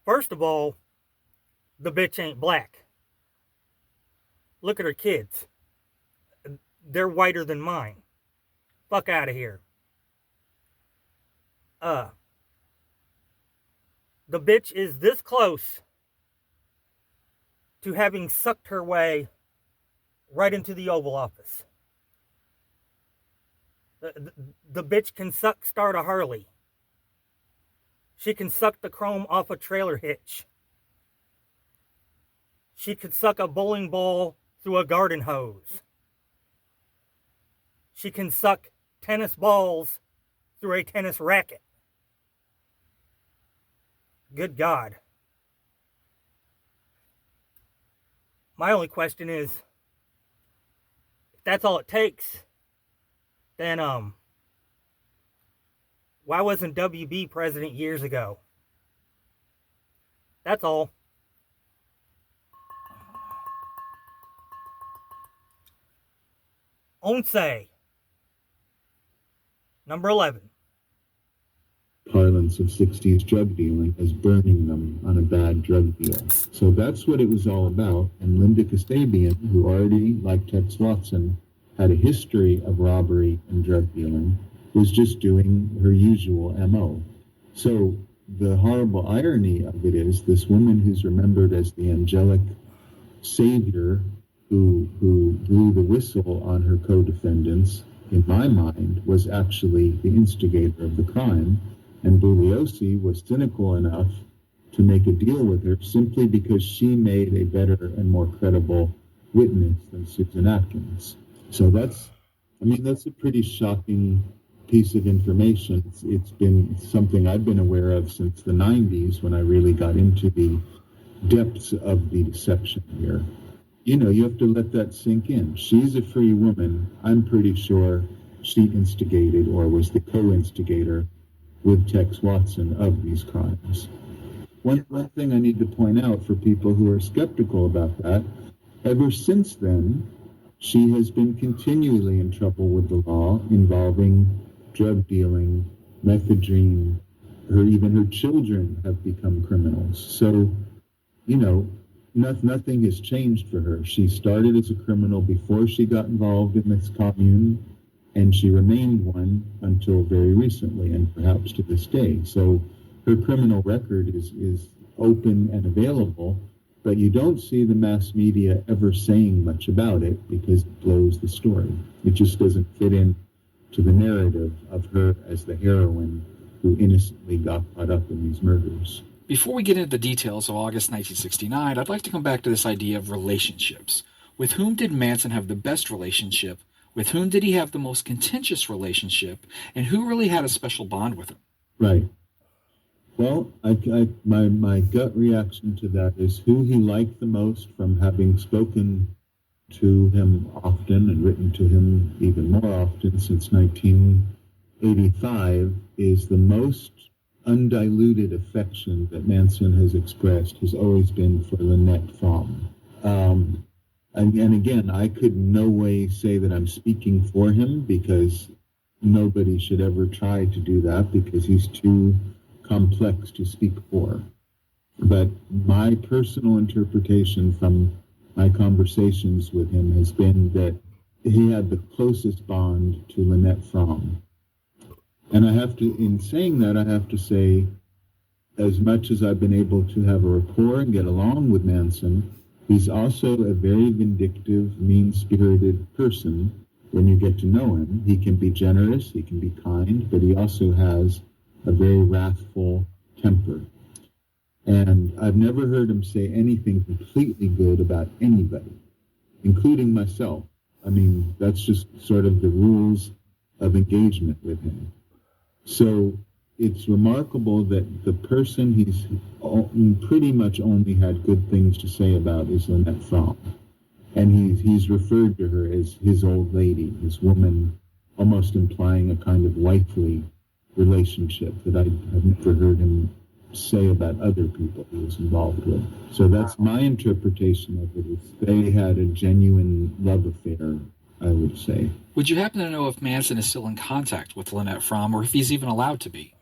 First of all, the bitch ain't black. Look at her kids. They're whiter than mine. Fuck out of here. Uh, the bitch is this close to having sucked her way right into the Oval Office. The bitch can start a Harley. She can suck the chrome off a trailer hitch. She could suck a bowling ball through a garden hose. She can suck tennis balls through a tennis racket. Good God. My only question is, if that's all it takes, then why wasn't WB president years ago? That's all. Onse. Number 11. Parlance of 60s drug dealing as burning them on a bad drug deal. So that's what it was all about. And Linda Kasabian, who already, like Tex Watson, had a history of robbery and drug dealing, was just doing her usual MO. So the horrible irony of it is this woman who's remembered as the angelic savior who blew the whistle on her co-defendants, in my mind, was actually the instigator of the crime. And Bugliosi was cynical enough to make a deal with her simply because she made a better and more credible witness than Susan Atkins. So that's a pretty shocking piece of information. It's been something I've been aware of since the 90s when I really got into the depths of the deception here. You have to let that sink in. She's a free woman. I'm pretty sure she instigated or was the co-instigator with Tex Watson of these crimes. One thing I need to point out for people who are skeptical about that, ever since then, she has been continually in trouble with the law involving drug dealing, methadone. Even her children have become criminals. So, nothing has changed for her. She started as a criminal before she got involved in this commune, and she remained one until very recently, and perhaps to this day. So her criminal record is open and available, but you don't see the mass media ever saying much about it because it blows the story. It just doesn't fit in to the narrative of her as the heroine who innocently got caught up in these murders. Before we get into the details of August 1969, I'd like to come back to this idea of relationships. With whom did Manson have the best relationship? With whom did he have the most contentious relationship? And who really had a special bond with him? Right. Well, my gut reaction to that is who he liked the most, from having spoken to him often and written to him even more often since 1985, is the most undiluted affection that Manson has expressed has always been for Lynette Fromm. And again, I could no way say that I'm speaking for him, because nobody should ever try to do that because he's too complex to speak for. But my personal interpretation from my conversations with him has been that he had the closest bond to Lynette Fromm. And in saying that, I have to say, as much as I've been able to have a rapport and get along with Manson, he's also a very vindictive, mean-spirited person when you get to know him. He can be generous, he can be kind, but he also has a very wrathful temper. And I've never heard him say anything completely good about anybody, including myself. I mean, that's just sort of the rules of engagement with him. So it's remarkable that the person he's pretty much only had good things to say about is Lynette Fromm. And he's referred to her as his old lady, his woman, almost implying a kind of wifely relationship that I have never heard him say about other people he was involved with. So that's my interpretation of it. They had a genuine love affair, I would say. Would you happen to know if Manson is still in contact with Lynette Fromm, or if he's even allowed to be?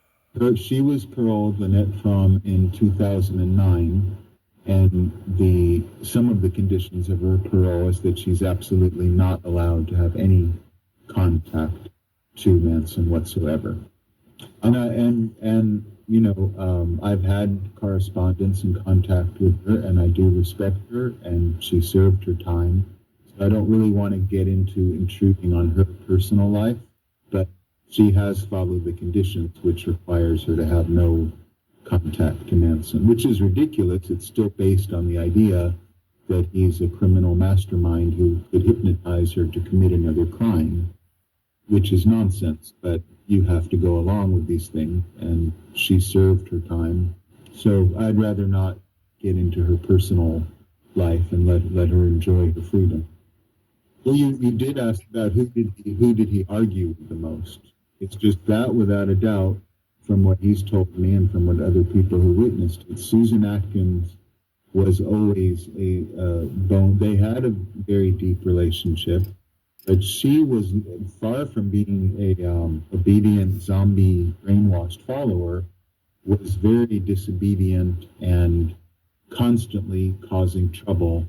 She was paroled, Lynette Fromm, in 2009, and some of the conditions of her parole is that she's absolutely not allowed to have any contact to Manson whatsoever. And I've had correspondence and contact with her, and I do respect her, and she served her time. So I don't really want to get into intruding on her personal life, but she has followed the conditions, which requires her to have no contact to Manson, which is ridiculous. It's still based on the idea that he's a criminal mastermind who could hypnotize her to commit another crime, which is nonsense. But you have to go along with these things, and she served her time. So I'd rather not get into her personal life and let her enjoy her freedom. Well, you did ask about who did he argue with the most. It's just that, without a doubt, from what he's told me and from what other people who witnessed it, Susan Atkins was always a bone. They had a very deep relationship, but she was far from being a obedient zombie brainwashed follower. Was very disobedient and constantly causing trouble.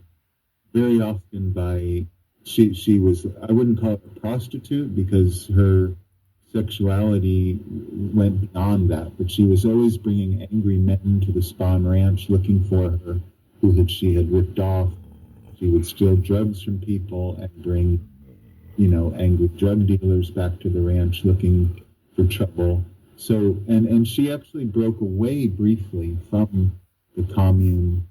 Very often by she was, I wouldn't call it a prostitute because her sexuality went beyond that, but she was always bringing angry men to the Spahn Ranch looking for her, she had ripped off. She would steal drugs from people and bring, angry drug dealers back to the ranch looking for trouble. So, and she actually broke away briefly from the commune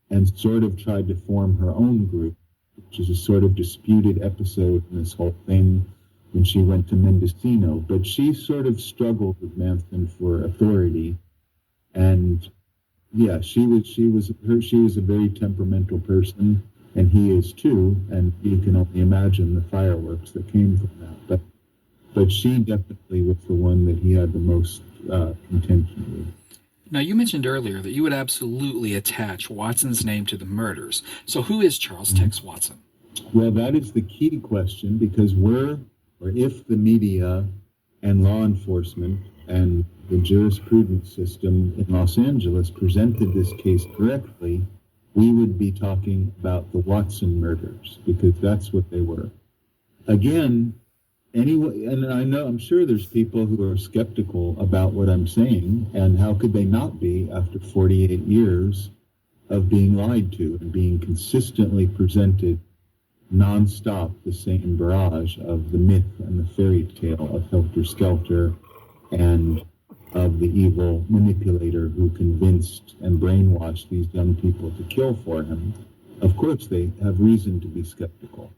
and sort of tried to form her own group, which is a sort of disputed episode in this whole thing when she went to Mendocino. But she sort of struggled with Manson for authority, and yeah, she was a very temperamental person, and he is too, and you can only imagine the fireworks that came from that. But she definitely was the one that he had the most contention with. Now, you mentioned earlier that you would absolutely attach Watson's name to the murders. So who is Charles Tex Watson? Well, that is the key question, because if the media and law enforcement and the jurisprudence system in Los Angeles presented this case correctly, we would be talking about the Watson murders, because that's what they were. Again, anyway, and I'm sure there's people who are skeptical about what I'm saying, and how could they not be after 48 years of being lied to and being consistently presented nonstop the same barrage of the myth and the fairy tale of Helter Skelter and of the evil manipulator who convinced and brainwashed these young people to kill for him. Of course, they have reason to be skeptical.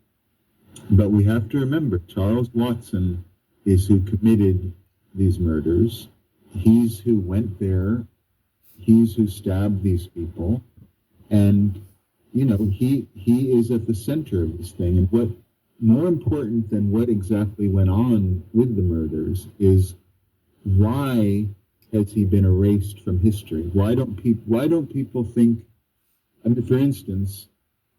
But we have to remember, Charles Watson is who committed these murders. He's who went there. He's who stabbed these people. And he is at the center of this thing. And what more important than what exactly went on with the murders is, why has he been erased from history? Why don't people think? I mean, for instance,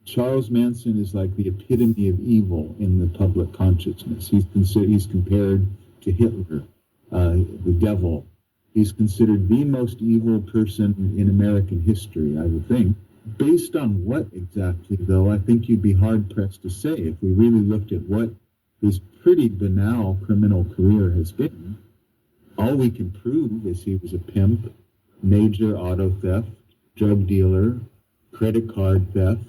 Charles Manson is like the epitome of evil in the public consciousness. He's compared to Hitler, the devil. He's considered the most evil person in American history, I would think. Based on what exactly, though, I think you'd be hard-pressed to say if we really looked at what his pretty banal criminal career has been. All we can prove is he was a pimp, major auto theft, drug dealer, credit card theft,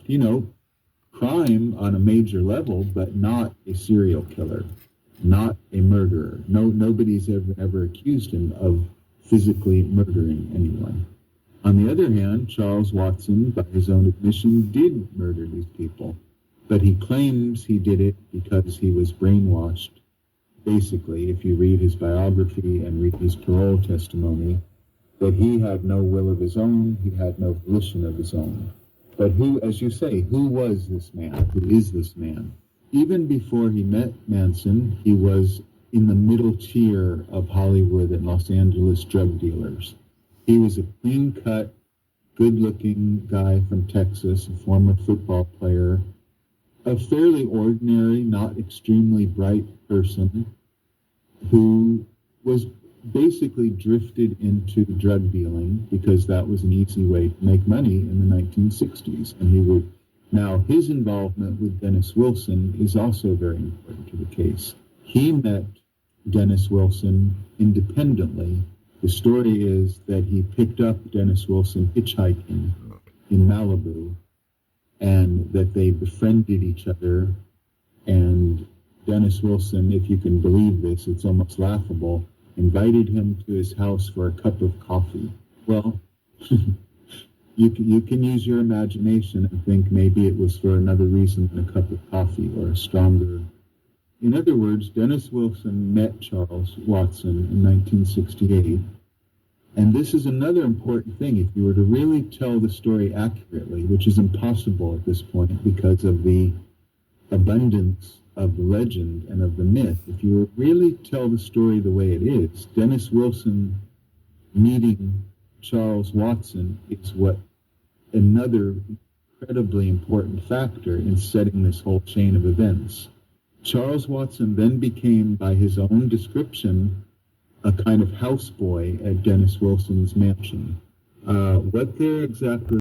crime on a major level, but not a serial killer, not a murderer. Nobody's ever accused him of physically murdering anyone. On the other hand, Charles Watson, by his own admission, did murder these people, but he claims he did it because he was brainwashed. Basically, if you read his biography and read his parole testimony, that he had no will of his own, he had no volition of his own. But who, as you say, who was this man? Who is this man? Even before he met Manson, he was in the middle tier of Hollywood and Los Angeles drug dealers. He was a clean-cut, good-looking guy from Texas, a former football player, a fairly ordinary, not extremely bright person who was basically drifted into drug dealing because that was an easy way to make money in the 1960s. And now his involvement with Dennis Wilson is also very important to the case. He met Dennis Wilson independently. The story is that he picked up Dennis Wilson hitchhiking in Malibu, and that they befriended each other. And Dennis Wilson, if you can believe this, it's almost laughable, invited him to his house for a cup of coffee. Well, you can use your imagination and think maybe it was for another reason than a cup of coffee or a stronger. In other words, Dennis Wilson met Charles Watson in 1968. And this is another important thing. If you were to really tell the story accurately, which is impossible at this point because of the abundance of the legend and of the myth, if you were to really tell the story the way it is, Dennis Wilson meeting Charles Watson is what another incredibly important factor in setting this whole chain of events. Charles Watson then became, by his own description, a kind of houseboy at Dennis Wilson's mansion. What their exact